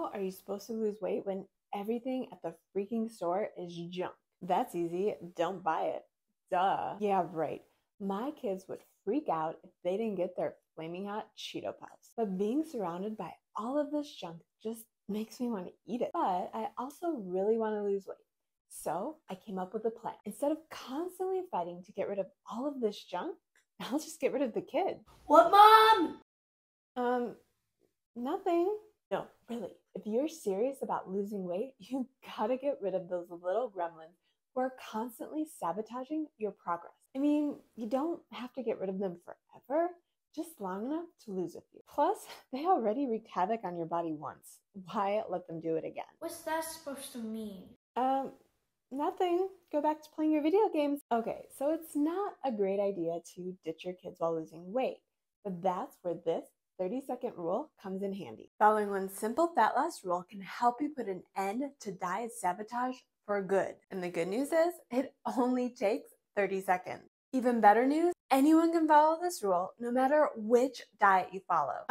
How are you supposed to lose weight when everything at the freaking store is junk? That's easy. Don't buy it. Duh. Yeah, right. My kids would freak out if they didn't get their flaming hot Cheeto Puffs. But being surrounded by all of this junk just makes me want to eat it. But I also really want to lose weight. So I came up with a plan. Instead of constantly fighting to get rid of all of this junk, I'll just get rid of the kid. What, Mom? Nothing. No, really. If you're serious about losing weight, you gotta get rid of those little gremlins who are constantly sabotaging your progress. I mean, you don't have to get rid of them forever, just long enough to lose a few. Plus, they already wreaked havoc on your body once. Why let them do it again? What's that supposed to mean? Nothing. Go back to playing your video games. Okay, so it's not a great idea to ditch your kids while losing weight, but that's where this 30-second rule comes in handy. Following one simple fat loss rule can help you put an end to diet sabotage for good. And the good news is, it only takes 30 seconds. Even better news, anyone can follow this rule no matter which diet you follow.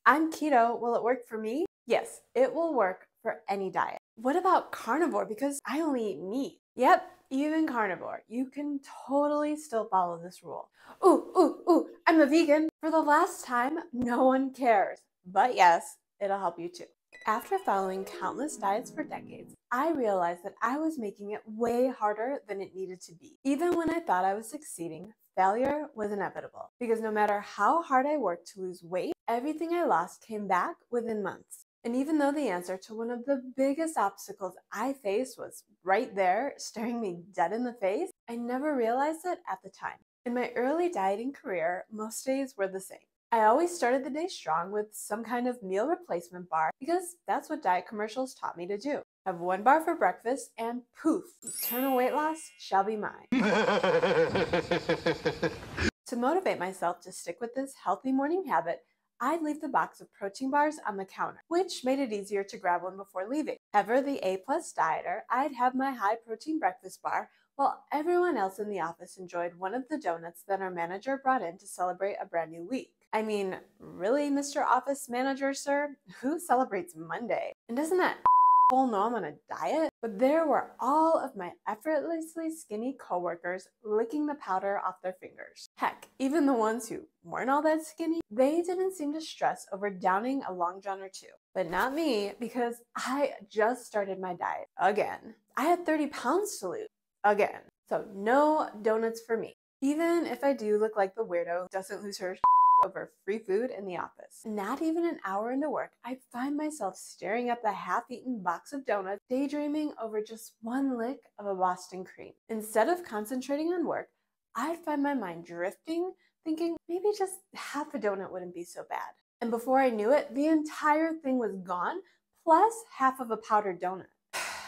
I'm keto. Will it work for me? Yes, it will work for any diet. What about carnivore? Because I only eat meat. Yep, even carnivore. You can totally still follow this rule. Ooh, I'm a vegan. For the last time, no one cares. But yes, it'll help you too. After following countless diets for decades, I realized that I was making it way harder than it needed to be. Even when I thought I was succeeding, failure was inevitable. Because no matter how hard I worked to lose weight, everything I lost came back within months. And even though the answer to one of the biggest obstacles I faced was right there, staring me dead in the face, I never realized it at the time. In my early dieting career, most days were the same. I always started the day strong with some kind of meal replacement bar because that's what diet commercials taught me to do. Have one bar for breakfast and poof, eternal weight loss shall be mine. To motivate myself to stick with this healthy morning habit, I'd leave the box of protein bars on the counter, which made it easier to grab one before leaving. Ever the A-plus dieter, I'd have my high-protein breakfast bar while everyone else in the office enjoyed one of the donuts that our manager brought in to celebrate a brand new week. I mean, really, Mr. Office Manager, sir? Who celebrates Monday? And doesn't that know I'm on a diet? But there were all of my effortlessly skinny coworkers licking the powder off their fingers. Heck, even the ones who weren't all that skinny, they didn't seem to stress over downing a Long John or two. But not me, because I just started my diet again. I had 30 pounds to lose again. So no donuts for me. Even if I do look like the weirdo who doesn't lose her over free food in the office. Not even an hour into work, I find myself staring at the half-eaten box of donuts, daydreaming over just one lick of a Boston cream. Instead of concentrating on work, I'd find my mind drifting, thinking maybe just half a donut wouldn't be so bad. And before I knew it, the entire thing was gone, plus half of a powdered donut.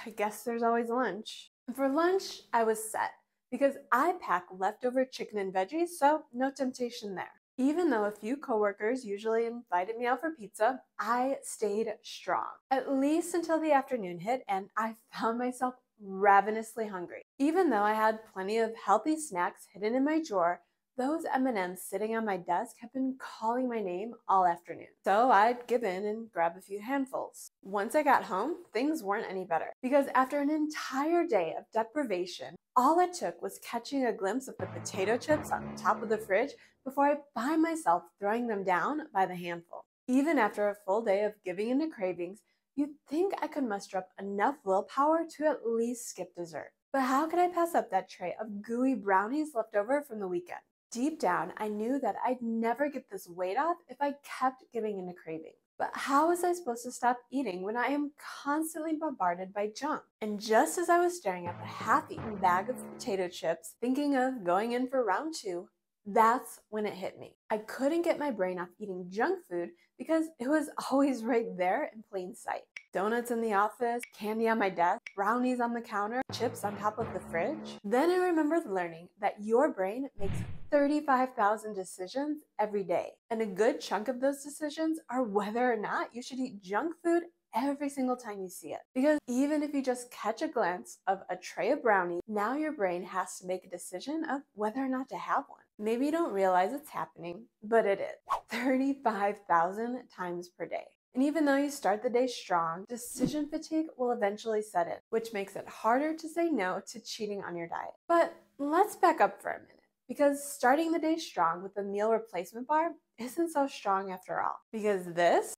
I guess there's always lunch. And for lunch, I was set, because I pack leftover chicken and veggies, so no temptation there. Even though a few coworkers usually invited me out for pizza, I stayed strong, at least until the afternoon hit and I found myself ravenously hungry. Even though I had plenty of healthy snacks hidden in my drawer, those M&Ms sitting on my desk have been calling my name all afternoon. So I'd give in and grab a few handfuls. Once I got home, things weren't any better, because after an entire day of deprivation, all it took was catching a glimpse of the potato chips on the top of the fridge before I find myself throwing them down by the handful. Even after a full day of giving into cravings, you'd think I could muster up enough willpower to at least skip dessert. But how could I pass up that tray of gooey brownies left over from the weekend? Deep down, I knew that I'd never get this weight off if I kept giving into cravings. But how was I supposed to stop eating when I am constantly bombarded by junk? And just as I was staring at the half-eaten bag of potato chips, thinking of going in for round 2, that's when it hit me. I couldn't get my brain off eating junk food because it was always right there in plain sight. Donuts in the office, candy on my desk, brownies on the counter, chips on top of the fridge. Then I remembered learning that your brain makes 35,000 decisions every day. And a good chunk of those decisions are whether or not you should eat junk food every single time you see it. Because even if you just catch a glance of a tray of brownies, now your brain has to make a decision of whether or not to have one. Maybe you don't realize it's happening, but it is. 35,000 times per day. And even though you start the day strong, decision fatigue will eventually set in, which makes it harder to say no to cheating on your diet. But let's back up for a minute, because starting the day strong with a meal replacement bar isn't so strong after all. Because this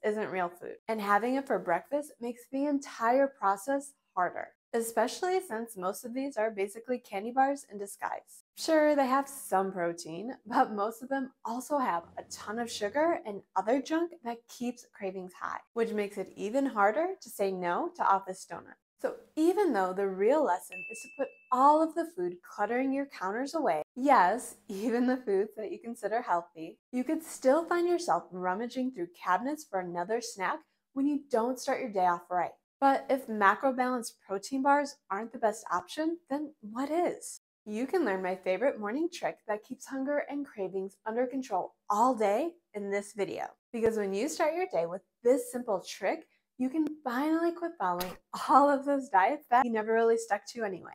isn't real food. And having it for breakfast makes the entire process harder, especially since most of these are basically candy bars in disguise. Sure, they have some protein, but most of them also have a ton of sugar and other junk that keeps cravings high, which makes it even harder to say no to office donuts. So even though the real lesson is to put all of the food cluttering your counters away, yes, even the foods that you consider healthy, you could still find yourself rummaging through cabinets for another snack when you don't start your day off right. But if macro-balanced protein bars aren't the best option, then what is? You can learn my favorite morning trick that keeps hunger and cravings under control all day in this video. Because when you start your day with this simple trick, you can finally quit following all of those diets that you never really stuck to anyway.